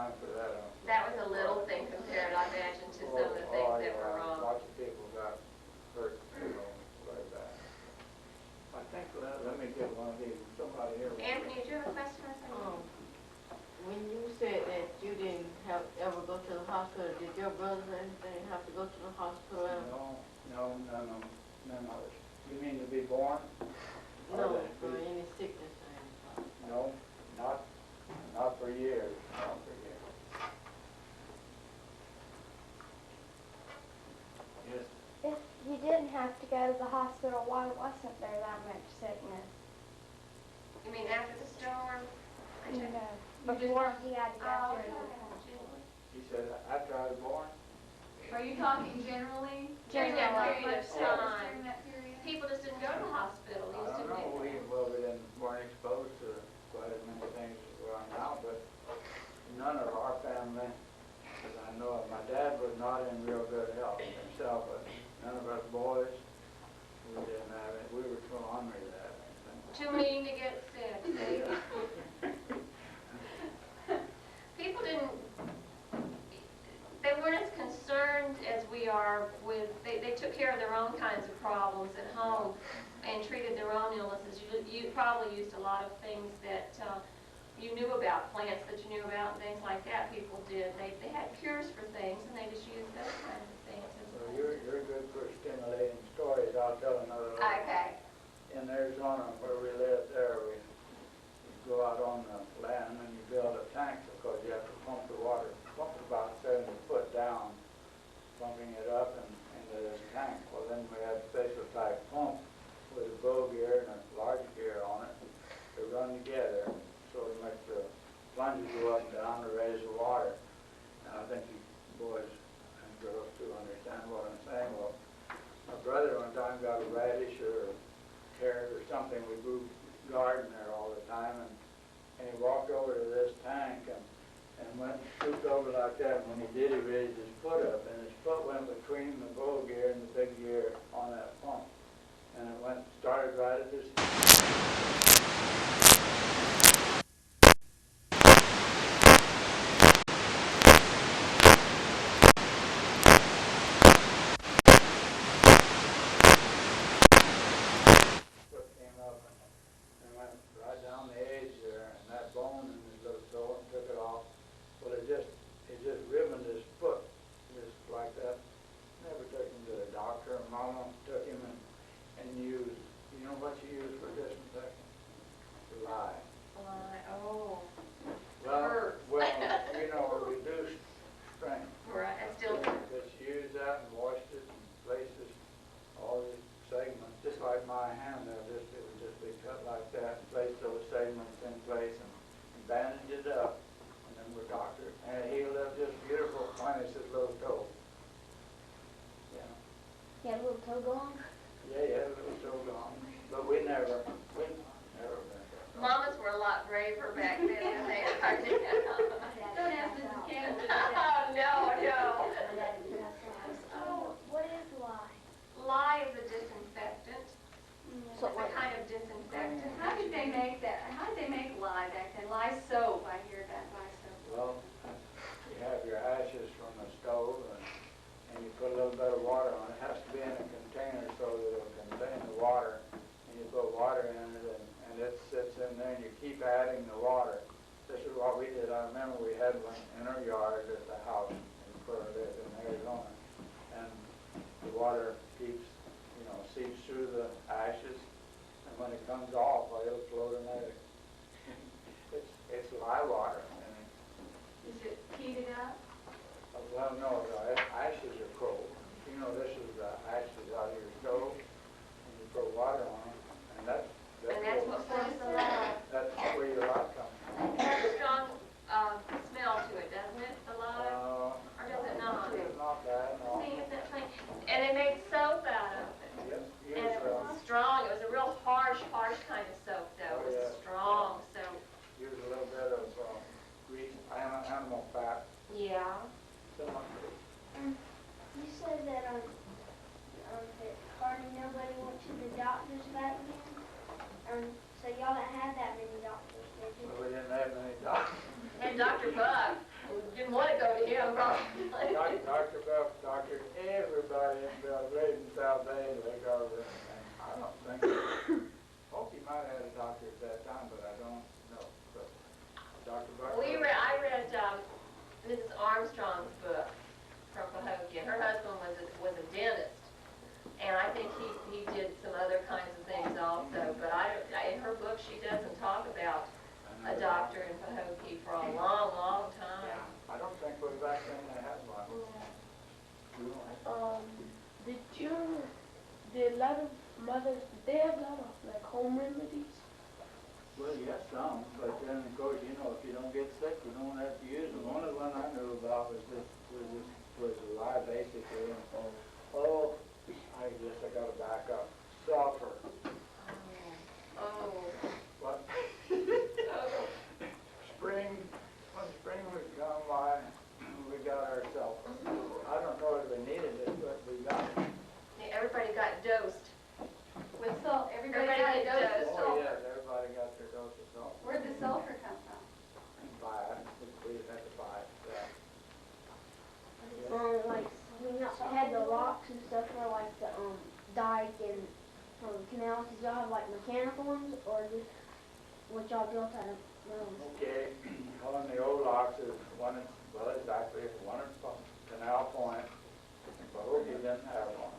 time for that. That was a little thing compared, I imagine, to some of the things that were wrong. Lots of people got hurt, like that. I think, let me get one of these, somebody here. Anthony, do you have a question or something? When you said that you didn't ever go to the hospital, did your brothers or anything have to go to the hospital? No, none of it. You mean to be born? No, for any sickness or anything. No, not for years. Not for years. Yes. If you didn't have to go to the hospital, why wasn't there that much sickness? You mean after the storm? Before he had to go through He said, after I was born? Are you talking generally? During that period of During time. that period? People just didn't go to the hospital. I don't know. We weren't exposed to quite as many things as we are now, but none of our family, as I know of, my dad was not in real good health himself, but none of us boys, we didn't have it. We were too hungry to have anything. Too mean to get sick, maybe. People they weren't as concerned as we are with, they took care of their own kinds of problems at home and treated their own illnesses. You probably used a lot of things that you knew about, plants that you knew about, and things like that. People did. They had cures for things, and they just used those kinds of things. So you're good for stimulating stories. I'll tell another one. Okay. In Arizona, where we lived there, we go out on the land and you build a tank because you have to pump the water. Pump it about 70 foot down, pumping it up into this tank. Well, then we had a special type pump with a bow gear and a large gear on it to run together so to make the plunges go up and down to raise the water. And I think you boys and girls do understand what I'm saying. Well, my brother one time got a radish or carrot or something. We grew garden there all the time, and he walked over to this tank and went and scooped over like that. And when he did, he raised his foot up, and his foot went between the bow gear and the big gear on that pump, and it started right at his foot came up and went right down the edge there, and that bone in his little toe, and took it off. Well, it just ribboned his foot, just like that. Never took him to the doctor. Mama took him and used, you know what you use for disinfectant? Lye. Oh. Well, reduced strength. Right. I still. Just used that and washed it and places all these segments, just like my hand there. It would just be cut like that, and place those segments in place and bandage it up, and then we're doctored. And it healed up just beautiful, minus his little toe. Yeah. He had a little toe gone? Yeah, he had a little toe gone. But we never been there. Mamas were a lot braver back then than they are now. Don't ask Mrs. Campbell. Oh, no. Oh, what is lye? Lye is a disinfectant. So It's a kind of disinfectant. How did they make that? How did they make lye back then? Lye soap, I hear that lye soap. Well, you have your ashes from the stove, and you put a little bit of water on it. It has to be in a container so that it'll contain the water. And you put water in it, and it sits in there, and you keep adding the water. This is what we did. I remember we had one in our yard at the house where I lived in Arizona. And the water seeps through the ashes, and when it comes off, it'll float in there. It's lye water. Is it heated up? Well, no, the ashes are cold. This is the ashes out of your stove, and you put water on them, and that's what forms the lye. That's where your lye comes from. It has a strong smell to it, doesn't it, the lye? Or does it not? It's not bad, no. See, isn't it plain? And they made soap out of it. Yes, And it was strong. It was a real harsh kind of soap, though. It was a strong soap. use a little bit of grease, animal fat. Yeah. You said that that hardly nobody went to the doctors back then. So y'all didn't have that many doctors, did you? We didn't have many doctors. And Dr. Buck. from Ross. Dr. Buff doctored everybody in Belgrade and South Bay and Lake Harbor. And I don't think, hope he might have had a doctor at that time, but I don't know. But Dr. Buff. I read Mrs. Armstrong's book from Pahokee, and her husband was a dentist. And I think he did some other kinds of things also, but in her book she doesn't talk about a doctor in Pahokee for a long, long time. Yeah, I don't think way back then they had one. Did a lot of mothers, did they have a lot of like home remedies? Well, yes, some, but then of course, you know, if you don't get sick, you don't have to use them. The only one I knew about was alive basically. And, oh, I guess I gotta back up. Sulfur. Oh. What? Oh. When spring would come by, we got our sulfur. I don't know if we needed it, but we got it. Yeah, everybody got dosed. With salt, everybody Everybody got a got dose of Oh, sulfur. yes, everybody got their dose of sulfur. Where'd the sulfur come from? Buy it, we had to buy it, yeah. Like when y'all had the locks and stuff for like the dike and canals, did y'all have like mechanical ones or just what y'all built out of those? Okay, on the old locks is one, well, exactly, one at Canal Point. Pahokee didn't have one.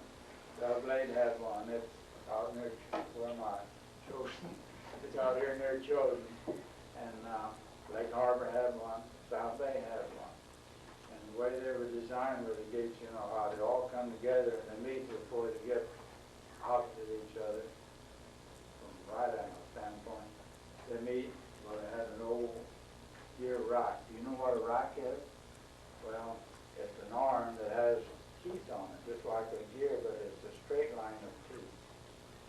Belgrade had one. It's out near, where am I? Chosen. It's out here near Chosen. And Lake Harbor had one. South Bay had one. And the way they were designed with the gates, you know, how they all come together and they meet before they get opposite each other from a right angle standpoint. They meet, well, they had an old gear rack. Do you know what a rack is? Well, it's an arm that has teeth on it, just like a gear, but it's a straight line of teeth.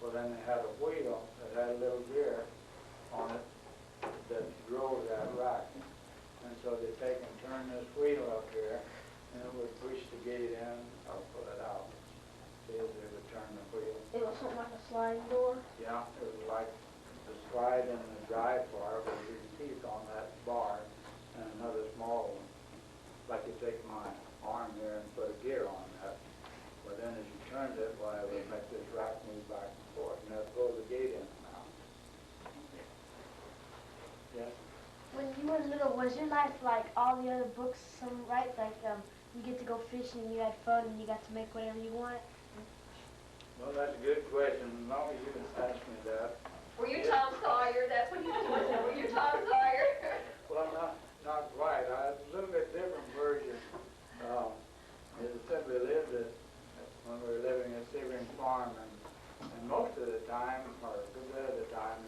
Well, then they had a wheel that had a little gear on it that drove that rack. And so they take and turn this wheel up here, and it would push the gate in or pull it out. See, as they would turn the wheel. It was something like a sliding door. Yeah, it was like the slide in the drive bar with these teeth on that bar, and another small one. Like you take my arm here and put a gear on that. But then as you turned it, well, it would make this rack move back and forth, and that throws the gate in and out. Yes? When you were little, was your life like all the other books, right? Like you get to go fishing, you had fun, and you got to make whatever you want? Well, that's a good question. As long as you can ask me that. Were you Tom Sawyer? That's what you were. Were you Tom Sawyer? Well, not quite. I had a little bit different version. As I said, we lived when we were living at Sebring Farm, and most of the time, or a good bit of the time,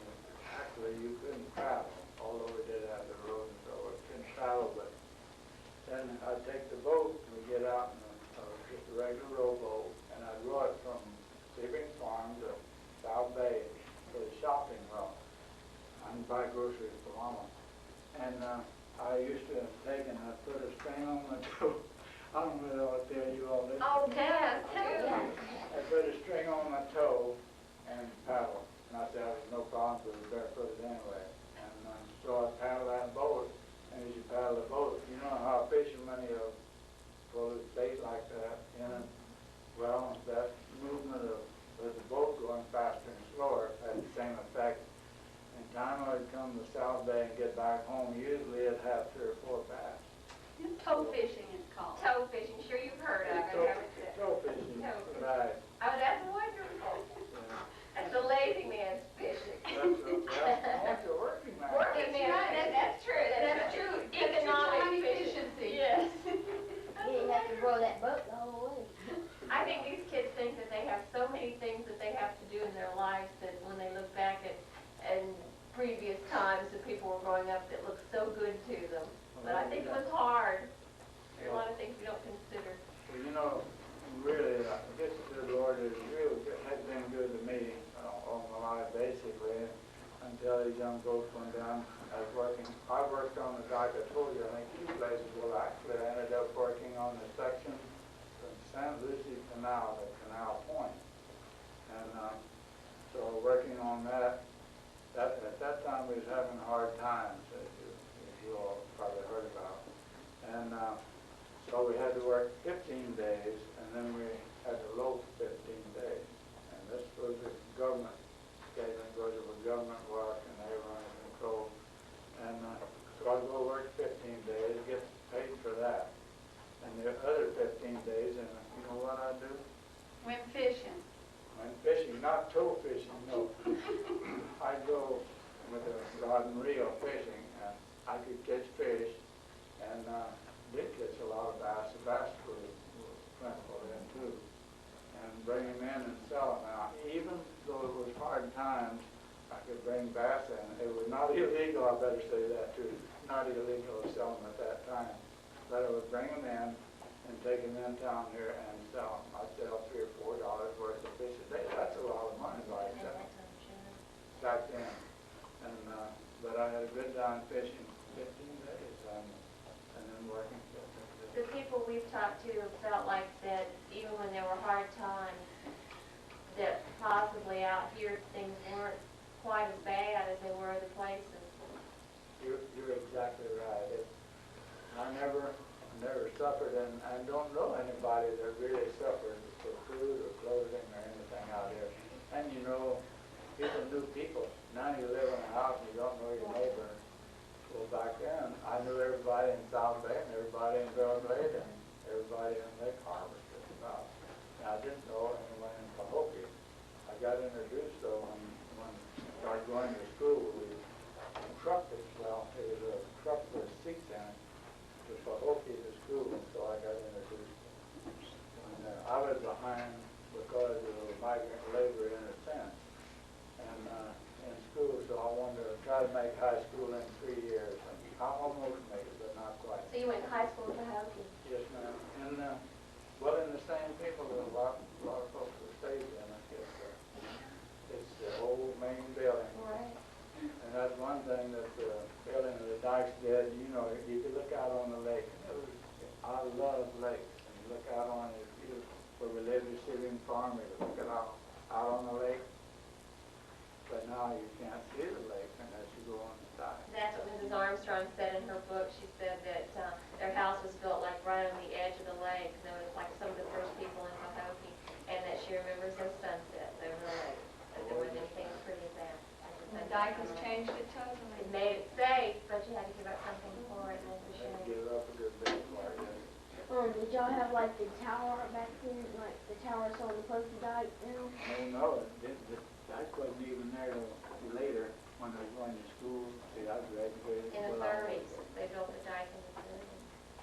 actually you couldn't travel. Although we did have the road and so we couldn't travel, but then I'd take the boat and we'd get out in just a regular rowboat, and I'd row it from Sebring Farm to South Bay to the shopping route. I'd buy groceries for Mama. And I used to take and I'd put a string on my toe. I don't know what to tell you all this. Oh, yeah, tell me. I put a string on my toe and paddle. And I said, there's no problem, because we better put it anyway. And so I paddle that boat, and as you paddle the boat, you know how fishermen pull his bait like that, you know? Well, that movement of the boat going faster and slower had the same effect. And time I'd come to South Bay and get back home, usually it'd have 3 or 4 bass. Toe fishing is called. Toe fishing. Sure you've heard of it, haven't you? Toe fishing, Toe fishing. right. Oh, that's wonderful. Yeah. That's the lazy man's fishing. That's a working man. Working man. That's true. That's true. Economic efficiency. Yes. You didn't have to row that boat the whole way. I think these kids think that they have so many things that they have to do in their lives that when they look back at previous times that people were growing up that looked so good to them. But I think it was hard. There are a lot of things we don't consider. Well, you know, really, I guess the Lord has been good to me all my life, basically, until these young folks went down. I worked on the dock, I told you, I think 2 places. Well, actually, I ended up working on the section from San Lucie Canal to Canal Point. And so working on that, at that time we was having hard times, as you all probably heard about. And so So we had to work 15 days, and then we had to loaf 15 days. And this was a government statement, goes with government work, and they were under control. And so I'd go work 15 days, get paid for that. And the other 15 days, and you know what I'd do? Went fishing. Went fishing, not tow fishing, no. I'd go with a rod and reel fishing, and I could catch fish, and did catch a lot of bass. The bass were plentiful then too. And bring them in and sell them out. Even though it was hard times, I could bring bass in. It was not illegal, I better say that too. Not illegal to sell them at that time. But I would bring them in and take them in town here and sell them. I'd sell $3 or $4 worth of fish a day. That's a lot of money like that back then. And but I had a good time fishing 15 days and then working 15 days. The people we've talked to have felt like that even when there were hard times, that possibly out here things weren't quite as bad as they were other places. You're exactly right. I never suffered, and I don't know anybody that really suffered for food or clothing or anything out here. And you know, people knew people. Now you live in a house and you don't know your neighbor. Well, back then, I knew everybody in South Bay and everybody in Belle Glade and everybody in Lake Harbor just about. And I didn't know anyone in Pahokee. I got introduced though when I started going to school. We trucked it. Well, it was a truck with seats in it to Pahokee to school, and so I got introduced. And I was behind because of migrant labor in a sense. And in school, so I wanted to try to make high school in 3 years. And I almost made it, but not quite. So you went to high school in Pahokee? Yes, ma'am. And well, in the same people, there's a lot of folks that stayed in it. It's the old main building. Right. And that's one thing that the building of the dikes did. You know, you could look out on the lake. I love lakes. And you look out on it, where we lived in Syrian farm, we could look out on the lake. But now you can't see the lake unless you go on the side. That's what Mrs. Armstrong said in her book. She said that their house was built like right on the edge of the lake. And they were like some of the first people in Pahokee. And that she remembers those sunsets over the lake. That there wasn't anything as pretty as that. The dike has changed it totally. It made it safe, but you had to give up something for it. And that's a shame. Give it up a good bit for it. Did y'all have like the tower back then, like the tower on the Pokey Dike now? No, the dike wasn't even there till later when I was going to school. See, I graduated. In the 30s, they built the dike in the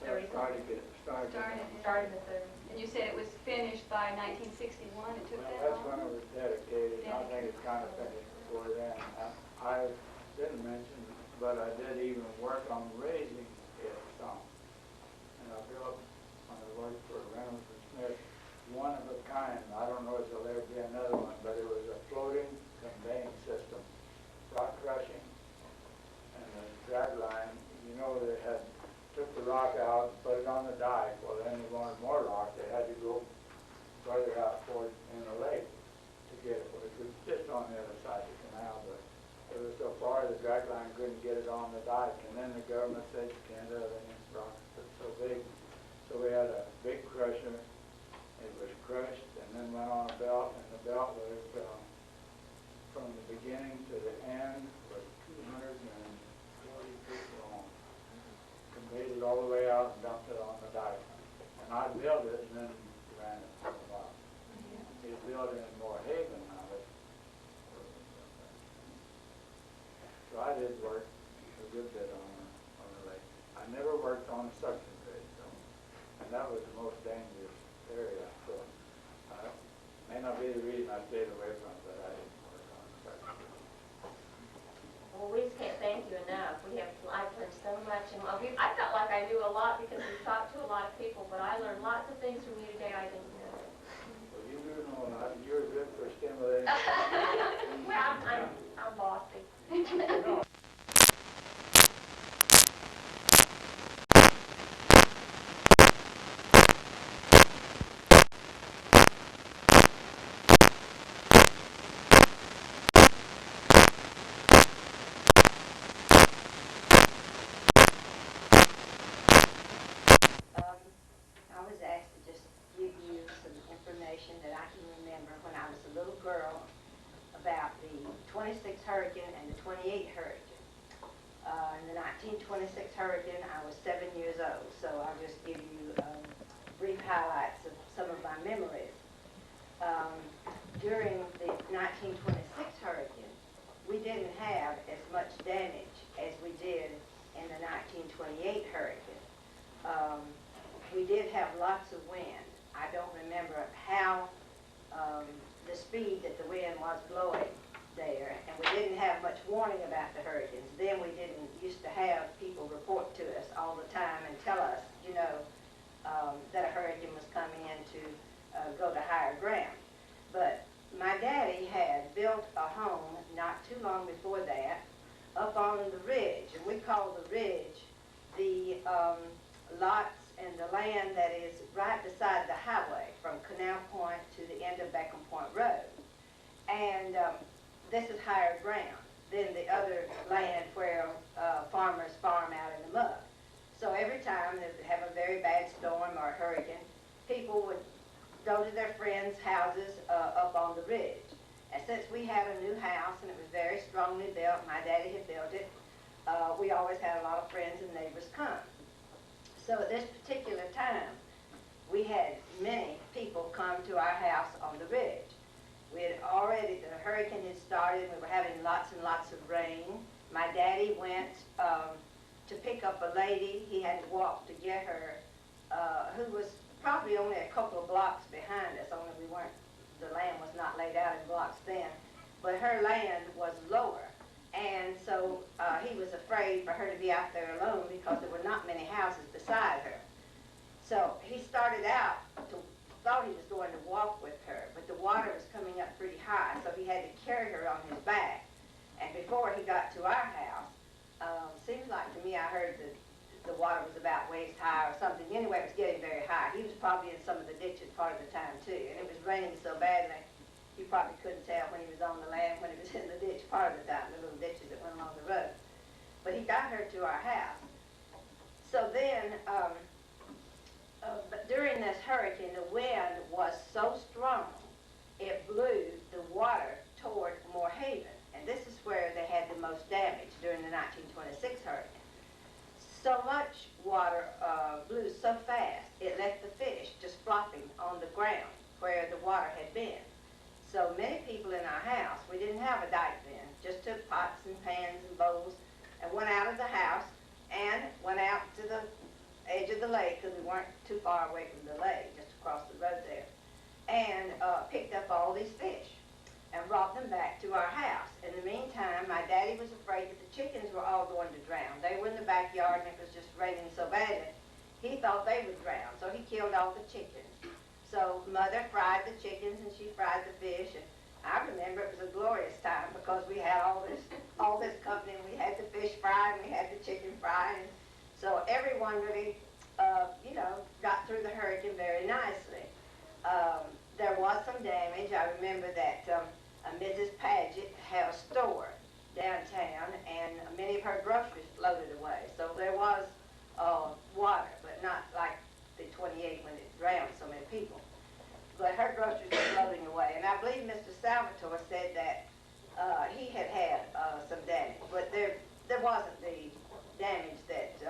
30s. Started in Started in the 30s. And you said it was finished by 1961. It took that That's when long? it was dedicated. I think it's kind of finished before then. I didn't mention, but I did even work on raising it some. And I built, when I worked for Reynolds and Smith, one of a kind. I don't know if there'll ever be another one, but it was a floating conveying system, rock crushing, and the drag line. You know, they had took the rock out and put it on the dike. Well, then they wanted more rock. They had to go further out toward in the lake to get it, which was just on the other side of the canal. But it was so far the drag line couldn't get it on the dike, and then the government said you can't have any rock that's so big. So we had a big crusher. It was crushed and then went on a belt, and the belt was from the beginning to the end was 240 feet long. Conveyed it all the way out and dumped it on the dike. And I built it and then ran it for a while. It's built in Moore Haven now. So I did work a good bit on the lake. I never worked on a suction bridge, though. And that was the most dangerous area. So may not be the reason I stayed away from it, but I didn't work on a suction bridge. Well, we just can't thank you enough. I've learned so much, and I felt like I knew a lot because we've talked to a lot of people, but I learned lots of things from you today I didn't know. Well, you do know a lot. You're good for stimulating. Well, I'm bossy. hurricane and the 28 hurricane. In the 1926 hurricane, I was 7 years old, so I'll just give you brief highlights of some of my memories. During the 1926 hurricane, we didn't have as much damage as we did in the 1928 hurricane. We did have lots of wind. I don't remember how the speed that the wind was blowing there, and we didn't have much warning about the hurricanes. Then we didn't used to have people report to us all the time and tell us, you know, that a hurricane was coming in to go to higher ground. But my daddy had built a home not too long before that up on the ridge, and we call the ridge the lots and the land that is right beside the highway from Canal Point to the end of Beckham Point Road. And this is higher ground than the other land where farmers farm out in the mud. So every time they would have a very bad storm or a hurricane, people would go to their friends' houses up on the ridge. And since we had a new house and it was very strongly built, my daddy had built it, we always had a lot of friends and neighbors come. So at this particular time, we had many people come to our house on the ridge. We had already, the hurricane had started, we were having lots and lots of rain. My daddy went to pick up a lady. He had to walk to get her, who was probably only a couple of blocks behind us, only we weren't, the land was not laid out in blocks then, but her land was lower. And so he was afraid for her to be out there alone because there were not many houses beside her. So he started out thought he was going to walk with her, but the water was coming up pretty high, so he had to carry her on his back. And before he got to our house, seems like to me I heard that the water was about waist high or something. Anyway, it was getting very high. He was probably in some of the ditches part of the time too, and it was raining so badly he probably couldn't tell when he was on the land, when he was in the ditch part of the time, the little ditches that went along the road. But he got her to our house. So then, but during this hurricane, the wind was so strong, it blew the water toward Moorhaven. And this is where they had the most damage during the 1926 hurricane. So much water blew so fast, it left the fish just flopping on the ground where the water had been. So many people in our house, we didn't have a dike then, just took pots and pans and bowls and went out of the house and went out to the edge of the lake, because we weren't too far away from the lake, just across the road there, and picked up all these fish and brought them back to our house. In the meantime, my daddy was afraid that the chickens were all going to drown. They were in the backyard and it was just raining so badly. He thought they would drown, so he killed all the chickens. So Mother fried the chickens and she fried the fish, and I remember it was a glorious time because we had all this company, and we had the fish fried and we had the chicken fried. And so everyone really, you know, got through the hurricane very nicely. There was some damage. I remember that Mrs. Paget had a store downtown, and many of her groceries floated away. So there was water, but not like the 28 when it drowned so many people. But her groceries were floating away. And I believe Mr. Salvatore said that he had had some damage, but there wasn't the damage that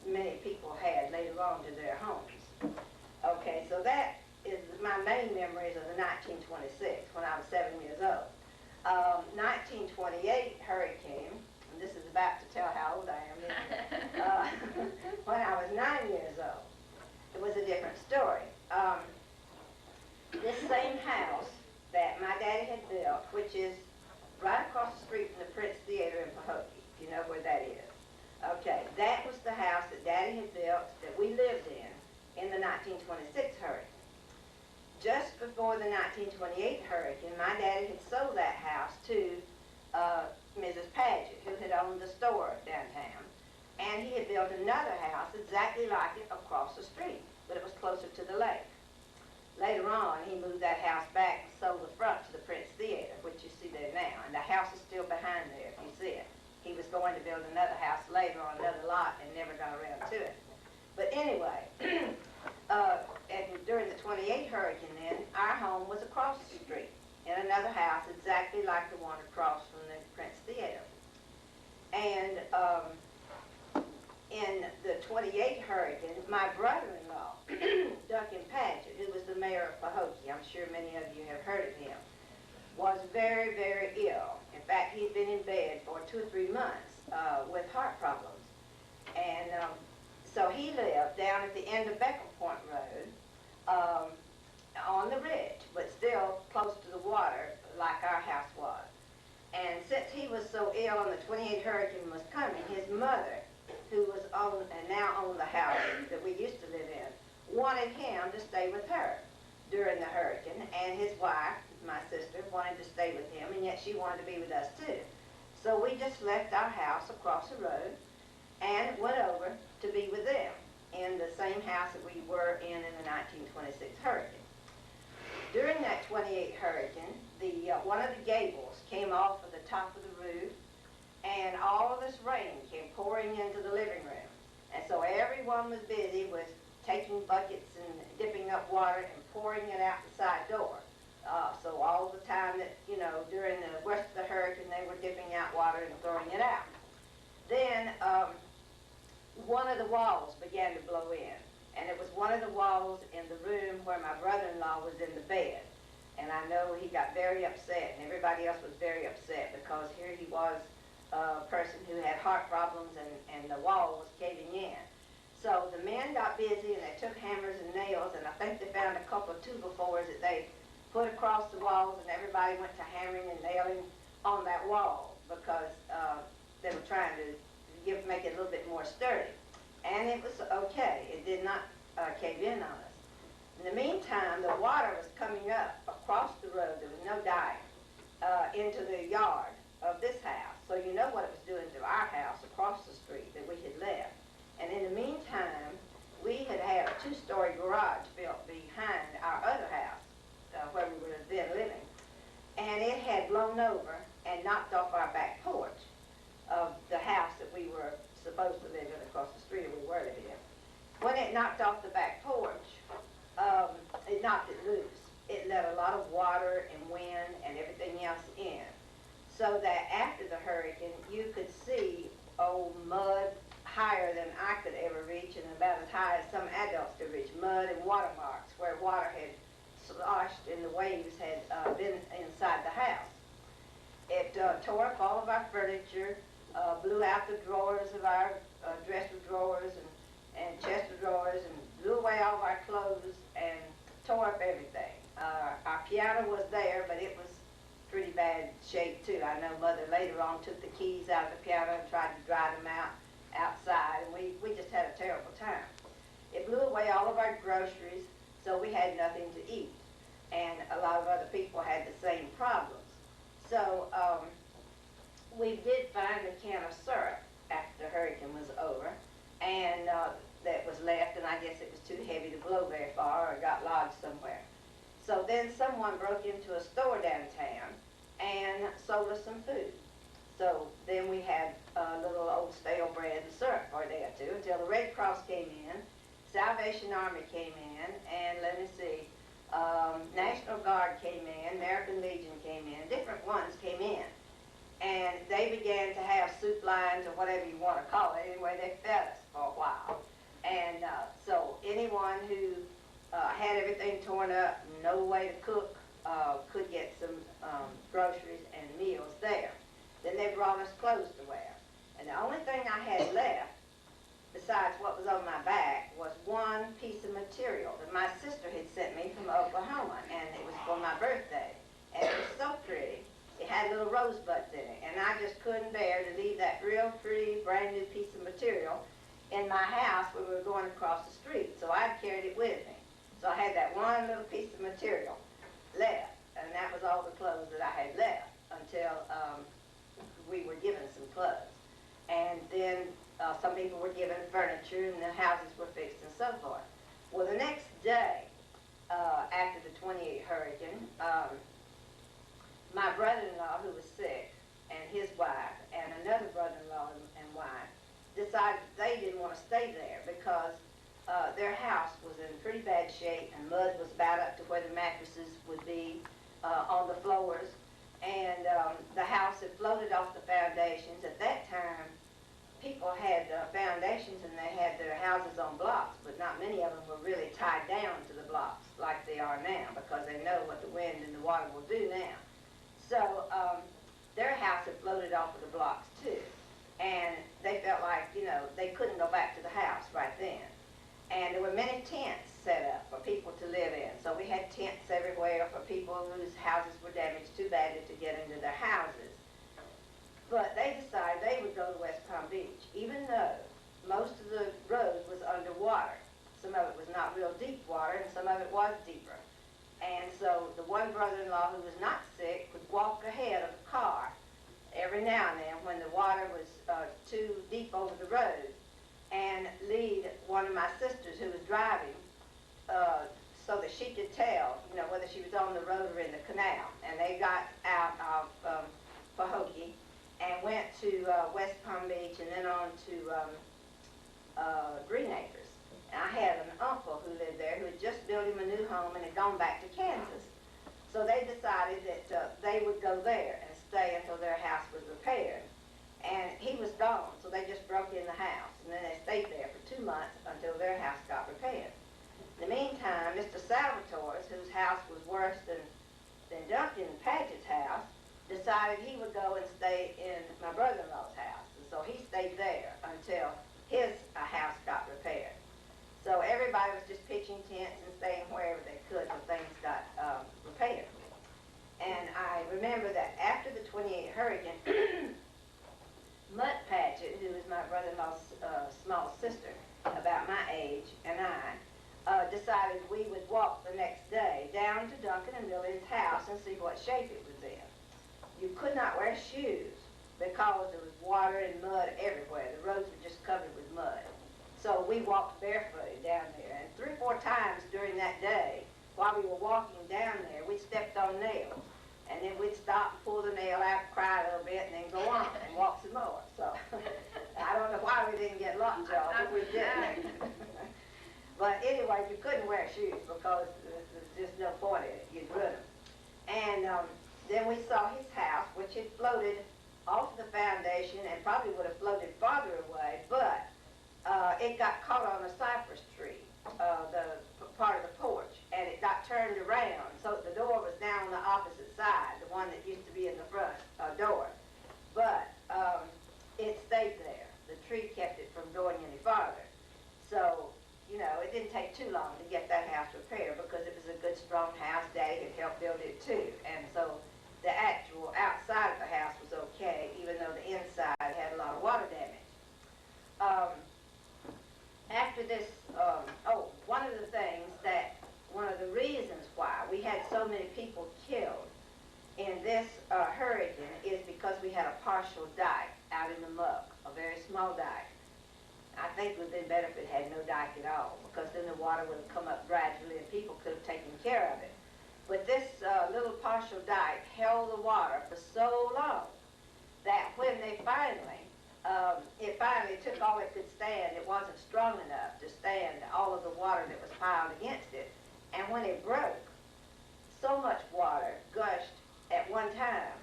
many people had later on to their homes. Okay, so that is my main memories of the 1926, when I was 7 years old. 1928 hurricane, and this is about to tell how old I am, when I was 9 years old. It was a different story. This same house that my daddy had built, which is right across the street from the Prince Theater in Pahokee, if you know where that is. Okay, that was the house that Daddy had built that we lived in the 1926 hurricane. Just before the 1928 hurricane, my daddy had sold that house to Mrs. Paget, who had owned the store downtown. And he had built another house exactly like it across the street, but it was closer to the lake. Later on, he moved that house back and sold the front to the Prince Theater, which you see there now. And the house is still behind there, if you see it. He was going to build another house later on another lot and never got around to it. But anyway, during the 28 hurricane then, our home was across the street in another house exactly like the one across from the Prince Theater. in the 28 hurricane, my brother-in-law, Duncan Paget, who was the mayor of Pahokee, I'm sure many of you have heard of him, was very, very ill. In fact, he'd been in bed for 2 or 3 months with heart problems. And so he lived down at the end of Beckle Point Road on the ridge, but still close to the water like our house was. And since he was so ill and the 28 hurricane was coming, his mother, who was on and now owned the house that we used to live in, wanted him to stay with her during the hurricane, and his wife, my sister, wanted to stay with him, and yet she wanted to be with us too. So we just left our house across the road and went over to be with them in the same house that we were in the 1926 hurricane. During that 28 hurricane, one of the gables came off of the top of the roof, and all of this rain came pouring into the living room. And so everyone was busy with taking buckets and dipping up water and pouring it out the side door. So all the time that, you know, during the worst of the hurricane, they were dipping out water and throwing it out. Then one of the walls began to blow in, and it was one of the walls in the room where my brother-in-law was in the bed. And I know he got very upset, and everybody else was very upset, because here he was, a person who had heart problems, and the wall was caving in. So the men got busy, and they took hammers and nails, and I think they found a couple of 2x4s that they put across the walls, and everybody went to hammering and nailing on that wall, because they were trying to make it a little bit more sturdy. And it was okay. It did not cave in on us. In the meantime, the water was coming up across the road. There was no dike into the yard of this house. So you know what it was doing to our house across the street that we had left. And in the meantime, we had had a 2-story garage built behind our other house where we were then living. And it had blown over and knocked off our back porch of the house that we were supposed to live in across the street, or we were living in. When it knocked off the back porch, it knocked it loose. It let a lot of water and wind and everything else in. So that after the hurricane, you could see mud higher than I could ever reach, and about as high as some adults could reach, mud and watermarks where water had sloshed and the waves had been inside the house. It tore up all of our furniture, blew out the drawers of our dresser drawers and chest of drawers, and blew away all of our clothes and tore up everything. Our piano was there, but it was pretty bad shape too. I know Mother later on took the keys out of the piano and tried to dry them out outside, and we just had a terrible time. It blew away all of our groceries, so we had nothing to eat. And a lot of other people had the same problems. So we did find a can of syrup after the hurricane was over, and that was left, and I guess it was too heavy to blow very far or got lodged somewhere. So then someone broke into a store downtown and sold us some food. So then we had a little old stale bread and syrup for a day or two until the Red Cross came in, Salvation Army came in, and let me see, National Guard came in, American Legion came in, different ones came in. And they began to have soup lines, or whatever you want to call it. Anyway, they fed us for a while. And so anyone who had everything torn up, no way to cook, could get some groceries and meals there. Then they brought us clothes to wear. And the only thing I had left, besides what was on my back, was one piece of material that my sister had sent me from Oklahoma, and it was for my birthday. And it was so pretty. It had little rosebuds in it, and I just couldn't bear to leave that real pretty, brand new piece of material in my house when we were going across the street. So I carried it with me. So I had that one little piece of material left, and that was all the clothes that I had left until we were given some clothes. And then some people were given furniture, and the houses were fixed and so forth. Well, the next day, after the 28 hurricane, my brother-in-law, who was sick, and his wife, and another brother-in-law and wife, decided they didn't want to stay there because their house was in pretty bad shape, and mud was about up to where the mattresses would be on the floors, and the house had floated off the foundations. At that time, people had foundations and they had their houses on blocks, but not many of them were really tied down to the blocks like they are now, because they know what the wind and the water will do now. So their house had floated off of the blocks too. And they felt like, you know, they couldn't go back to the house right then. And there were many tents set up for people to live in. So we had tents everywhere for people whose houses were damaged too badly to get into their houses. But they decided they would go to West Palm Beach, even though most of the road was underwater. Some of it was not real deep water, and some of it was deeper. And so the one brother-in-law who was not sick would walk ahead of the car every now and then when the water was too deep over the road, and lead one of my sisters who was driving so that she could tell, you know, whether she was on the road or in the canal. And they got out of Pahokee and went to West Palm Beach and then on to Green Acres. And I had an uncle who lived there who had just built him a new home and had gone back to Kansas. So they decided that they would go there and stay until their house was repaired. And he was gone, so they just broke in the house. And then they stayed there for 2 months until their house got repaired. In the meantime, Mr. Salvatore's, whose house was worse than Duncan Paget's house, decided he would go and stay in my brother-in-law's house. And so he stayed there until his house got repaired. So everybody was just pitching tents and staying wherever they could till things got repaired. And I remember that after the 28 hurricane, Mutt Paget, who is my brother-in-law's small sister, about my age, and I, decided we would walk the next day down to Duncan and Lily's house and see what shape it was in. You could not wear shoes because there was water and mud everywhere. The roads were just covered with mud. So we walked barefooted down there, and 3 or 4 times during that day, while we were walking down there, we stepped on nails. And then we'd stop and pull the nail out, cry a little bit, and then go on and walk some more. So I don't know why we didn't get lockjaw, but we did. But anyway, you couldn't wear shoes because there's just no point in it. You'd ruin them. And then we saw his house, which had floated off the foundation and probably would have floated farther away, but it got caught on a cypress tree, the part of the porch, and it got turned around, so the door was down on the opposite side, the one that used to be in the front door. But it stayed there. The tree kept it from going any farther. So, you know, it didn't take too long to get that house repaired because it was a good, strong house. Daddy had helped build it too. And so the actual outside of the house was okay, even though the inside had a lot of water damage. After this, one of the reasons why we had so many people killed in this hurricane is because we had a partial dike out in the muck, a very small dike. I think it would have been better if it had no dike at all, because then the water would have come up gradually and people could have taken care of it. But this little partial dike held the water for so long that when they it finally took all it could stand. It wasn't strong enough to stand all of the water that was piled against it. And when it broke, so much water gushed at one time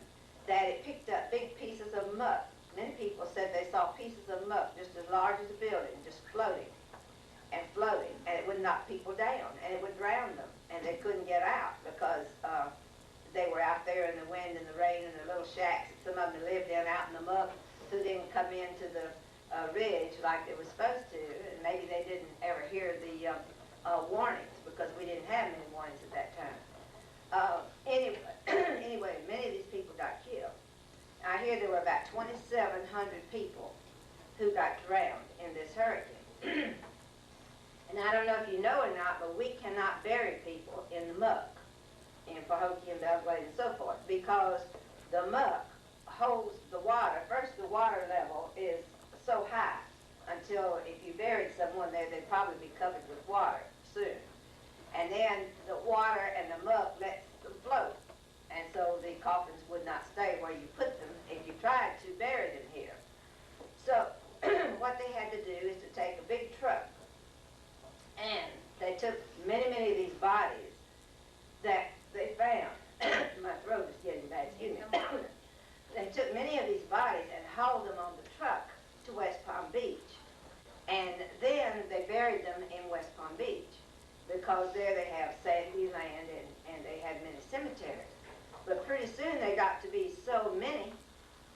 that it picked up big pieces of muck. Many people said they saw pieces of muck just as large as a building, just floating, and it would knock people down, and it would drown them, and they couldn't get out because they were out there in the wind and the rain in their little shacks that some of them lived in out in the muck, who didn't come into the ridge like they were supposed to, and maybe they didn't ever hear the warnings because we didn't have many warnings at that time. Anyway, many of these people got killed. I hear there were about 2,700 people who got drowned in this hurricane. And I don't know if you know or not, but we cannot bury people in the muck, in Pahokee and Belgrade and so forth, because the muck holds the water. First, the water level is so high until if you buried someone there, they'd probably be covered with water soon. And then the water and the muck lets them float. And so the coffins would not stay where you put them if you tried to bury them here. So what they had to do is to take a big truck, and they took many, many of these bodies that they found. My throat is getting bad, excuse me. They took many of these bodies and hauled them on the truck to to West Palm Beach. And then they buried them in West Palm Beach because there they have sandy land and they had many cemeteries. But pretty soon they got to be so many,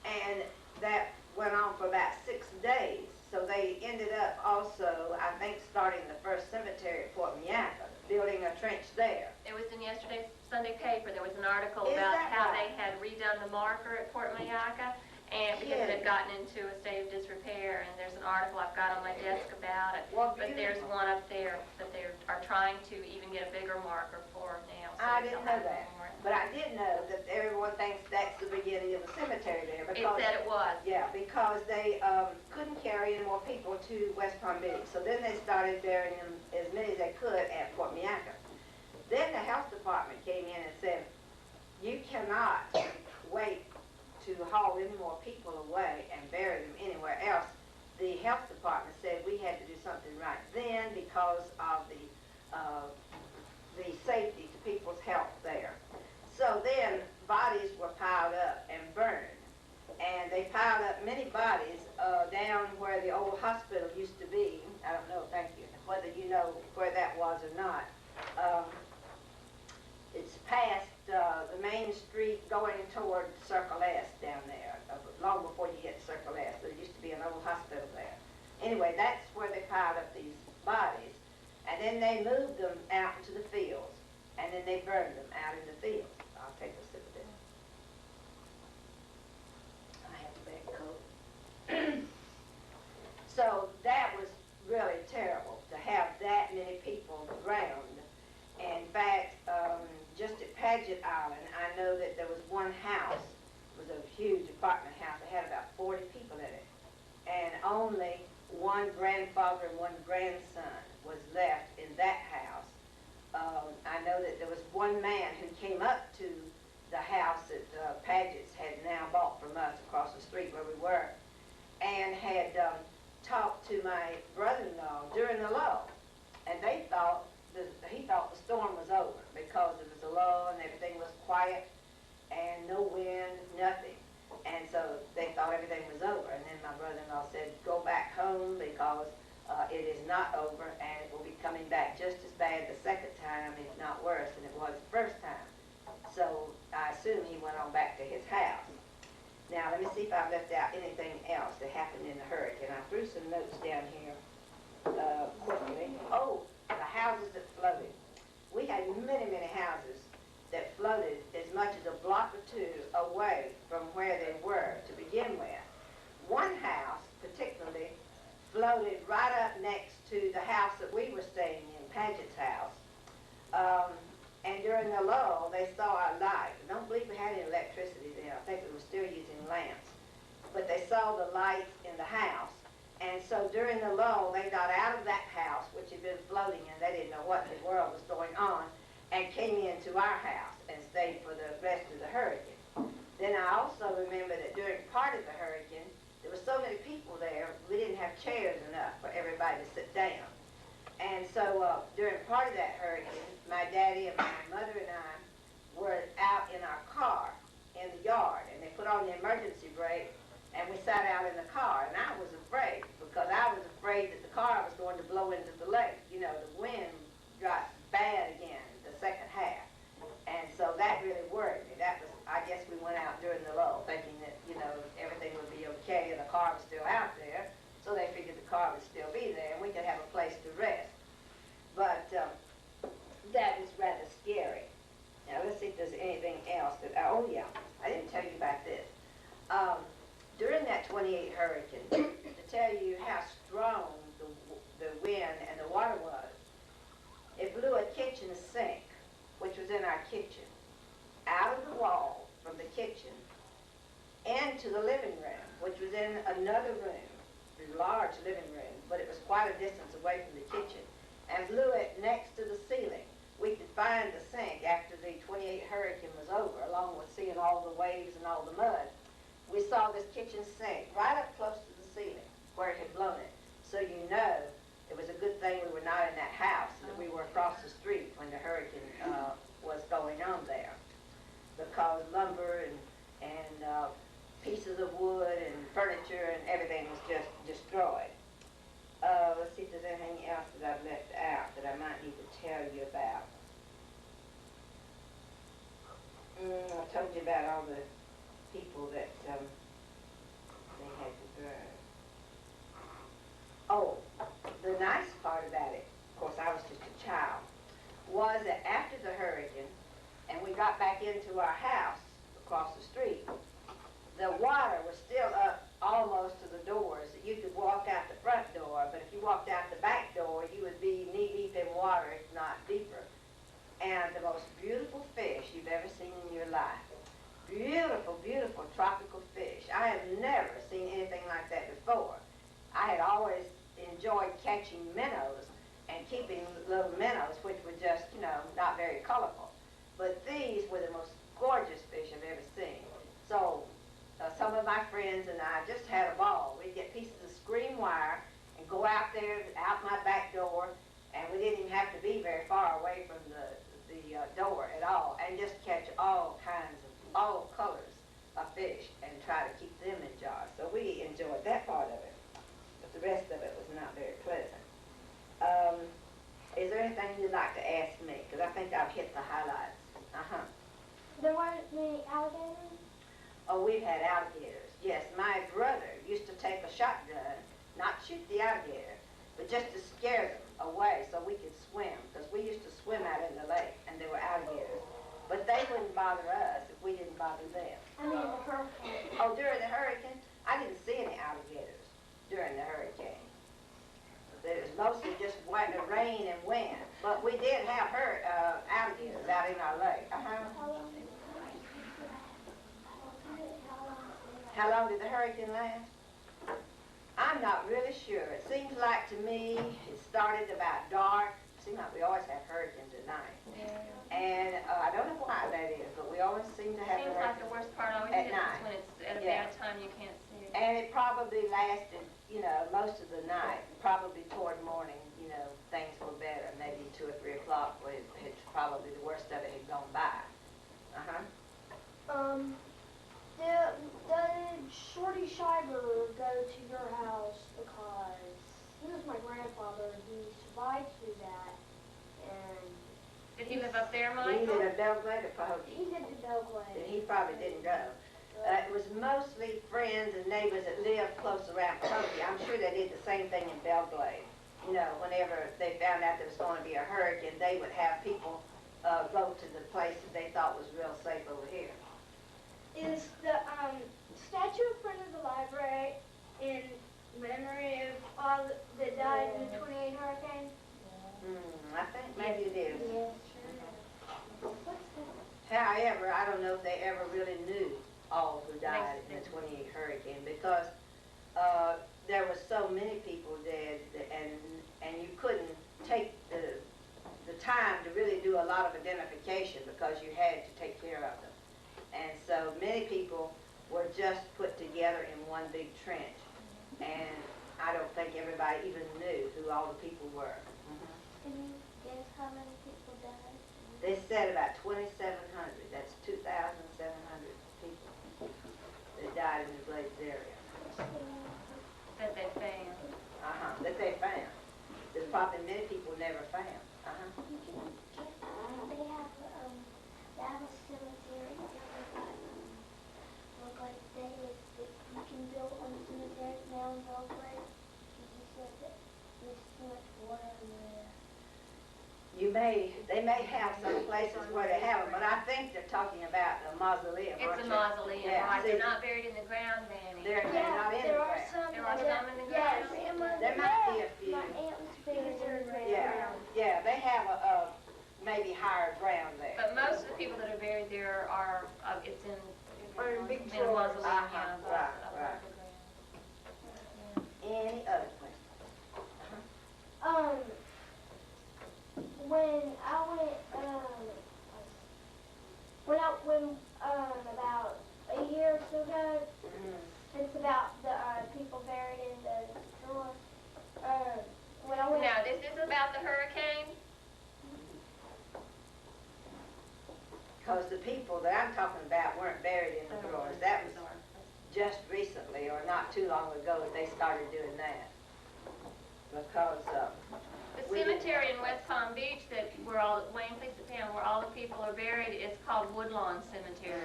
and that went on for about 6 days. So they ended up also, I think, starting the first cemetery at Fort Myakka, building a trench there. It was in yesterday's Sunday paper. There was an article Is about that how right? they had redone the marker at Fort Myakka, and because it had gotten into a state of disrepair. And there's an article I've got on my desk about it. Well, but there's one up there that they are trying to even get a bigger marker for now. So I didn't they'll know have that. more. But I did know that everyone thinks that's the beginning of the cemetery there. It Because, said it was. yeah, because they couldn't carry any more people to West Palm Beach. So then they started burying them as many as they could at Fort Myakka. Then the health department came in and said, you cannot wait to haul any more people away and bury them anywhere else. The health department said we had to do something right then because of the safety to people's health there. So then bodies were piled up and burned. And they piled up many bodies down where the old hospital used to be. I don't know, thank you, whether you know where that was or not. It's past the main street going toward Circle S down there, long before you get to Circle S. There used to be an old hospital there. Anyway, that's where they piled up these bodies. And then they moved them out into the fields. And then they burned them out in the fields. I'll take a sip of this. I have a bad coat. So that was really terrible to have that many people drowned. In fact, just at Paget Island, I know that there was one house. It was a huge apartment house. It had about 40 people in it. And only one grandfather and one grandson was left in that house. I know that there was one man who came up to the house that Paget's had now bought from us across the street where we were, and had talked to my brother-in-law during the lull. And they thought, he thought the storm was over because it was a lull and everything was quiet and no wind, nothing. And so they thought everything was over. And then my brother-in-law said, go back home because it is not over and it will be coming back just as bad the second time, if not worse, than it was the first time. So I assume he went on back to his house. Now let me see if I've left out anything else that happened in the hurricane. I threw some notes down here quickly. Oh, the houses that floated. We had many, many houses that floated as much as a block or two away from where they were to begin with. One house particularly floated right up next to the house that we were staying in, Paget's house. And during the lull, they saw our light. I don't believe we had any electricity then. I think we were still using lamps. But they saw the lights in the house. And so during the lull, they got out of that house, which had been floating, and they didn't know what in the world was going on, and came into our house and stayed for the rest of the hurricane. Then I also remember that during part of the hurricane, there were so many people there, we didn't have chairs enough for everybody to sit down. And so during part of that hurricane, my daddy and my mother and I were out in our car in the yard, and they put on the emergency brake, and we sat out in the car, and I was afraid, because I was afraid that the car was going to blow into the lake. You know, the wind got bad again the second half. And so that really worried me. That was, I guess we went out during the lull thinking that, you know, everything would be okay and the car was still out there. So they figured the car would still be there and we could have a place to rest. But that was rather scary. Now let's see if there's anything else that, oh yeah, I didn't tell you about this. During that 28 hurricane, to tell you how strong the wind and the water was, it blew a kitchen sink, which was in our kitchen, out of the wall from the kitchen into the living room, which was in another room, a large living room, but it was quite a distance away from the kitchen, and blew it next to the ceiling. We could find the sink after the 28 hurricane was over, along with seeing all the waves and all the mud. We saw this kitchen sink right up close to the ceiling where it had blown it. So you know it was a good thing we were not in that house, and that we were across the street when the hurricane was going on there. Because lumber and pieces of wood and furniture furniture and everything was just destroyed. Let's see if there's anything else that I've left out that I might need to tell you about. I told you about all the people that they had to burn. Oh, the nice part about it, of course I was just a child, was that after the hurricane, and we got back into our house across the street, the water was still up almost to the doors. You could walk out the front door, but if you walked out the back door, you would be knee-deep in water, if not deeper. And the most beautiful fish you've ever seen in your life. Beautiful, beautiful tropical fish. I have never seen anything like that before. I had always enjoyed catching minnows and keeping little minnows, which were just, you know, not very colorful. But these were the most gorgeous fish I've ever seen. So some of my friends and I just had a ball. We'd get pieces of screen wire and go out there, out my back door, and we didn't even have to be very far away from the door at all, and just catch all kinds of, all colors of fish and try to keep them in jars. So we enjoyed that part of it, but the rest of it was not very pleasant. Is there anything you'd like to ask me? Because I think I've hit the highlights. There weren't many alligators? Oh, we've had alligators. Yes, my brother used to take a shotgun, not shoot the alligator, but just to scare them away so we could swim, because we used to swim out in the lake, and there were alligators. But they wouldn't bother us if we didn't bother them. I mean, the hurricane. Oh, during the hurricane, I didn't see any alligators during the hurricane. It was mostly just rain and wind. But we did have alligators out in our lake. How long did the hurricane last? I'm not really sure. It seems like to me it started about dark. It seems like we always have hurricanes at night. Yeah. And I don't know why that is, but we always seem to have Seems like the worst part always at is night. when it's at a Yeah. bad time you can't see it. And it probably lasted, you know, most of the night. Probably toward morning, you know, things were better. Maybe 2 or 3 o'clock, where it's probably the worst of it had gone by. Did Shorty Shiver go to your house because he was my grandfather and he survived through that, and Did he live up there, He Michael? lived in Belgrade or Pahokee? he lived in Belgrade. And he probably didn't go. It was mostly friends and neighbors that lived close around Pahokee. I'm sure they did the same thing in Belgrade. You know, whenever they found out there was going to be a hurricane, they would have people go to the place that they thought was real safe over here. Is the statue in front of the library in memory of all that died in the 28 hurricane? I think maybe it is. Yes, sure. What's that? However, I don't know if they ever really knew all who died in the 28 hurricane, because there were so many people dead, and you couldn't take the time to really do a lot of identification because you had to take care of them. And so many people were just put together in one big trench, and I don't think everybody even knew who all the people were. Can you guess how many people died? They said about 2,700. That's 2,700 people that died in the Glades area. That they found. That they found. There's probably many people never found. They have a cemetery. Look like you can build on the cemetery now in Belgrade. You said that there's too much water in there. They may have some places where they have them, but I think they're talking about the mausoleum, It's aren't a you? mausoleum, Yeah, right? see, They're not buried in the ground, Danny. They're not in the there are ground. some. There are some in the Yes, ground? There might be a few. My aunt was buried in the ground. Yeah, they have a maybe higher ground there. But most of the people that are buried there are, it's in Or in big in a mausoleum, drawers. yeah, Right, above right. the ground. Any other questions? When I went, about a year or so ago, it's about the people buried in the drawer. When I went. Now, this is about the hurricane? Because the people that I'm talking about weren't buried in the drawers. That was just recently, or not too long ago, that they started doing that. Because, The we didn't- cemetery in West Palm Beach that where all Wayne Place of Town, where all the people are buried, it's called Woodlawn Cemetery.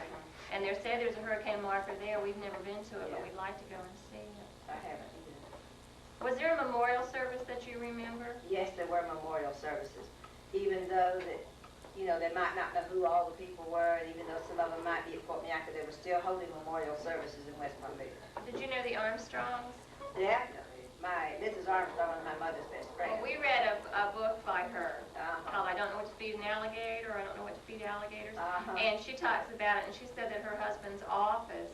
And they say there's a hurricane marker there. We've never been to it, but Yeah. we'd like to go and see it. I haven't either. Was there a memorial service that you remember? Yes, there were memorial services, even though that, you know, they might not know who all the people were, and even though some of them might be at Fort Myakka, they were still holding memorial services in West Palm Beach. Did you know the Armstrongs? Definitely. My Mrs. Armstrong was my mother's best friend. Well, we read a book by her Uh-huh. called I Don't Know What to Feed an Alligator, or I Don't Know What to Feed Alligators. Uh-huh. And she talks about it, and she said that her husband's office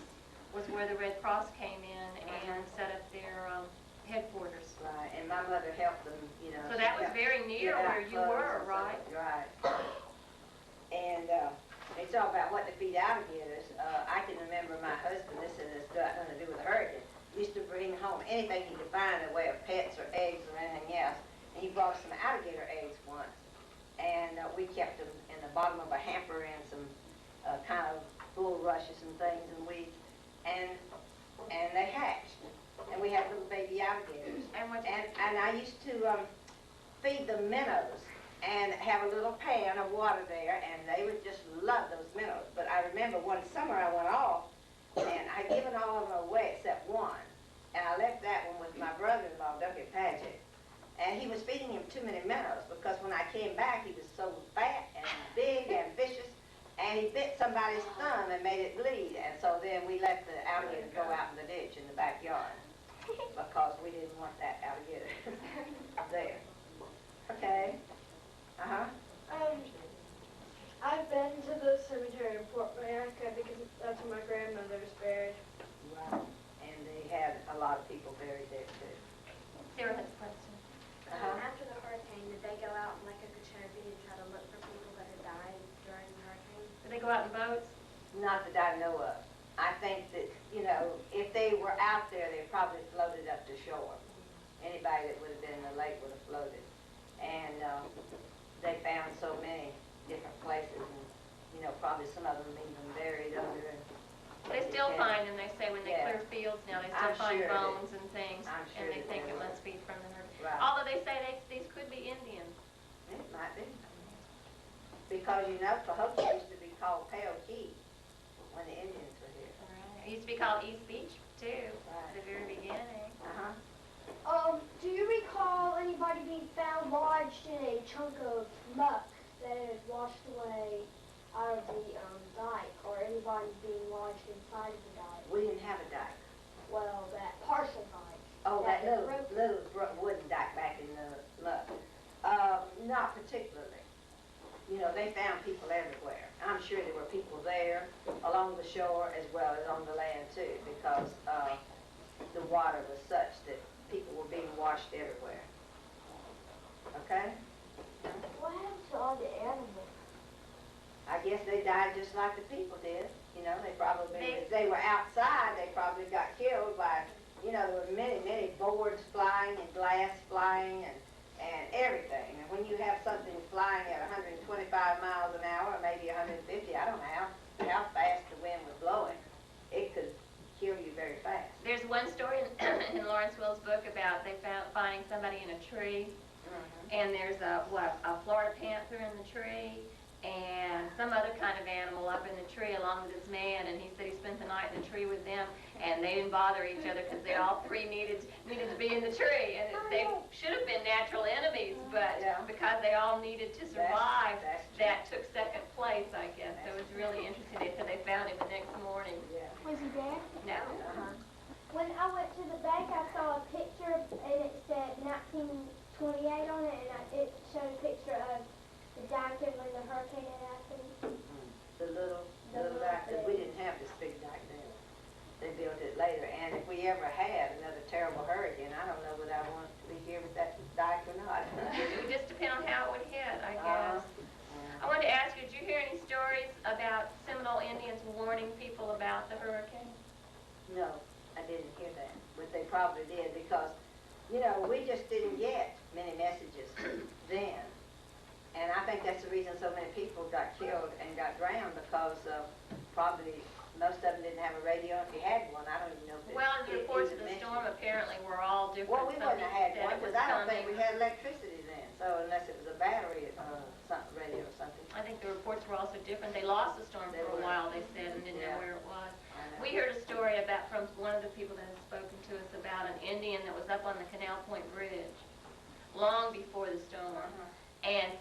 was where the Red Cross came in and set up their headquarters. Right, and my mother helped them, you know. So she that was helped very near give out where you clothes were, and stuff. right? Right. And they talk about what to feed alligators. I can remember my husband, this has got nothing to do with the hurricane, used to bring home anything he could find in the way of pets or eggs or anything else. And he brought us some alligator eggs once. And we kept them in the bottom of a hamper in some kind of bulrushes and things, and they hatched. And we had little baby alligators. And I used to feed them minnows and have a little pan of water there, and they would just love those minnows. But I remember one summer I went off, and I'd given all of them away except one. And I left that one with my brother-in-law, Ducky Paget. And he was feeding him too many minnows, because when I came back, he was so fat and big and vicious, and he bit somebody's thumb and made it bleed. And so then we let the alligator go out in the ditch in the backyard, because we didn't want that alligator there. Okay. Uh-huh. I've been to the cemetery in Fort Myakka because that's where my grandmother was buried. Right. And they had a lot of people buried there too. Sarah has a question. After the hurricane, did they go out in like a Okeechobee and try to look for people that had died during the hurricane? Did they go out in boats? Not that I know of. I think that, you know, if they were out there, they probably floated up to shore. Anybody that would have been in the lake would have floated. And they found so many different places, and, you know, probably some of them even buried under. They still find them, they say, when they Yeah. clear fields now, they still I'm find sure that- bones and things, I'm sure and they that think they it will. must be from the hurricane. Right. Although they say these could be Indians. It might be. Because, you know, Pahokee used to be called Pale Key when the Indians were here. It used to be called East Beach, too, Right. at the very beginning. Uh-huh. Do you recall anybody being found lodged in a chunk of muck that had washed away out of the dike, or anybody being lodged inside of the dike? We didn't have a dike. Well, that partial dike. Oh, that was little broken. wooden dike back in the mud. Not particularly. You know, they found people everywhere. I'm sure there were people there along the shore as well as on the land too, because the water was such that people were being washed everywhere. Okay? What happened to all the animals? I guess they died just like the people did. You know, they probably, They- if they were outside, they probably got killed by, you know, there were many, many boards flying and glass flying and everything. And when you have something flying at 125 miles an hour, or maybe 150, I don't know how fast the wind was blowing, it could kill you very fast. There's one story in Lawrence Will's book about they finding somebody in a tree, and there's a Florida panther in the tree, and some other kind of animal up in the tree along with this man, and he said he spent the night in the tree with them, and they didn't bother each other because they all three needed to be in the tree, and they should have been natural enemies, but Yeah. because they all needed to survive, That's true. that took second place, I guess. So it was really interesting. They said they found him the next morning. Yeah. Was he dead? No. When I went to the bank, I saw a picture, and it said 1928 on it, and it showed a picture of the dike when the hurricane had happened. The little little dike, 'cause we bit. didn't have this big dike then. They built it later, and if we ever had another terrible hurricane, I don't know whether I want to be here with that dike or not. It would just depend on how it would hit, I guess. I wanted to ask you, did you hear any stories about Seminole Indians warning people about the hurricane? No, I didn't hear that, but they probably did because, you know, we just didn't get many messages then. And I think that's the reason so many people got killed and got drowned because probably most of them didn't have a radio. If you had one, I don't even know if Well, and the it reports of even the mentioned storm it. apparently were all different. Well, we Some wouldn't have had said one, it was because I don't think we coming. had electricity then, so unless it was a battery, something, radio or something. I think the reports were also different. They lost the storm They for a were. while, they said, and didn't know Yeah. where it was. I know. We heard a story about from one of the people that has spoken to us about an Indian that was up on the Canal Point Bridge long before the storm, and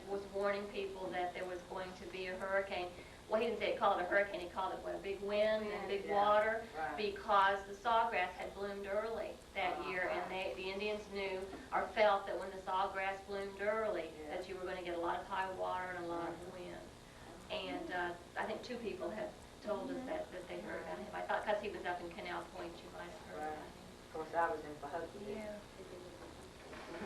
was warning people that there was going to be a hurricane. Well, he didn't say call it a hurricane, he called it what, a big wind and big Yeah, water, right. because the sawgrass had bloomed early that year, and the Indians knew or felt that when the sawgrass bloomed early, Yeah. that you were going to get a lot of high water and a lot of wind. And I think 2 people have told us that they heard about him. I thought because he was up in Canal Point, you might have heard about him. Of course, I was in Pahokee. Yeah.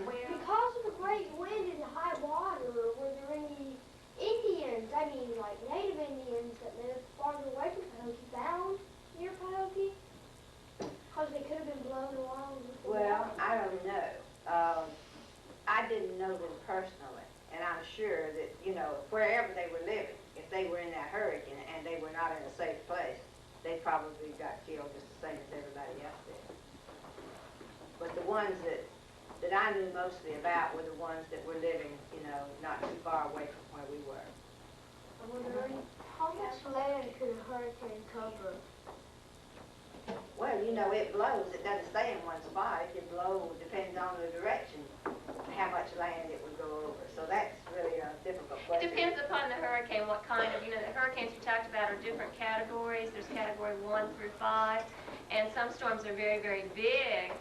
Because of the great wind and high water, were there any Indians, I mean like native Indians that lived farther away from Pahokee, found near Pahokee? Because they could have been blown along with the Well, water. I don't know. I didn't know them personally, and I'm sure that, you know, wherever they were living, if they were in that hurricane and they were not in a safe place, they probably got killed just the same as everybody else did. But the ones that I knew mostly about were the ones that were living, you know, not too far away from where we were. I'm wondering, how much land could a hurricane cover? Well, you know, it blows. It doesn't stay in one spot. It can blow, depends on the direction, how much land it would go over. So that's really a difficult It question. depends upon the hurricane, what kind of, the hurricanes we talked about are different categories. There's category 1 through 5, and some storms are very, very big,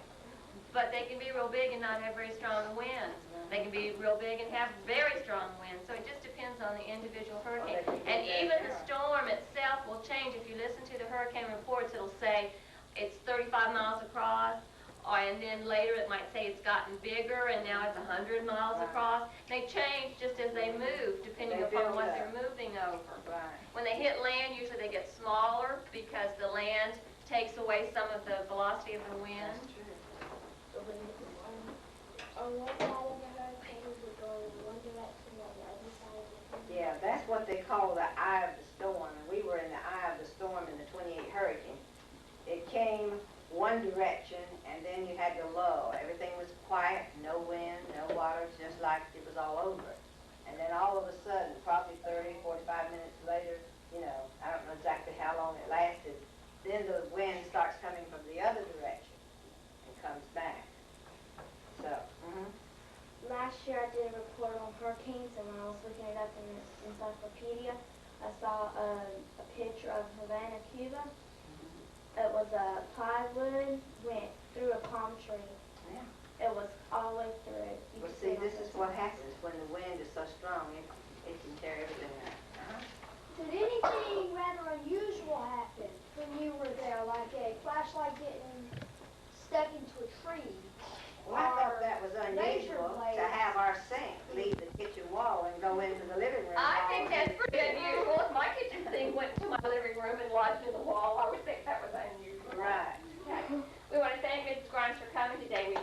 but they can be real big and not have very strong winds. They can be real big and have very strong winds, so it just depends on the individual hurricane. And even the storm itself will change. If you listen to the hurricane reports, it'll say it's 35 miles across, and then later it might say it's gotten bigger and now it's 100 miles across. They change just as they move, depending They upon build what up. they're moving over. Right. When they hit land, usually they get smaller because the land takes away some of the velocity of the wind. That's true. On one side of the hurricane would go in one direction, on the other side of the hurricane. Yeah, that's what they call the eye of the storm. And we were in the eye of the storm in the 28 hurricane. It came one direction, and then you had the lull. Everything was quiet, no wind, no water, just like it was all over. And then all of a sudden, probably 30, 45 minutes later, you know, I don't know exactly how long it lasted, then the wind starts coming from the other direction and comes back. So, Last year I did a report on hurricanes, and when I was looking it up in this encyclopedia, I saw a picture of Havana, Cuba. It was a plywood, went through a palm tree. yeah. It was all the way through it. You Well, could see, it on this the is what side. happens when the wind is so strong. It can tear everything up. Did anything rather unusual happen when you were there, like a flashlight getting stuck into a tree? Well, I thought that was razor unusual blades. to have our sink leave the kitchen wall and go into the living room. I wall. think that's pretty unusual. If my kitchen sink went to my living room and lodged in the wall, I would think that was unusual. Right. We want to thank Mrs. Grimes for coming today. We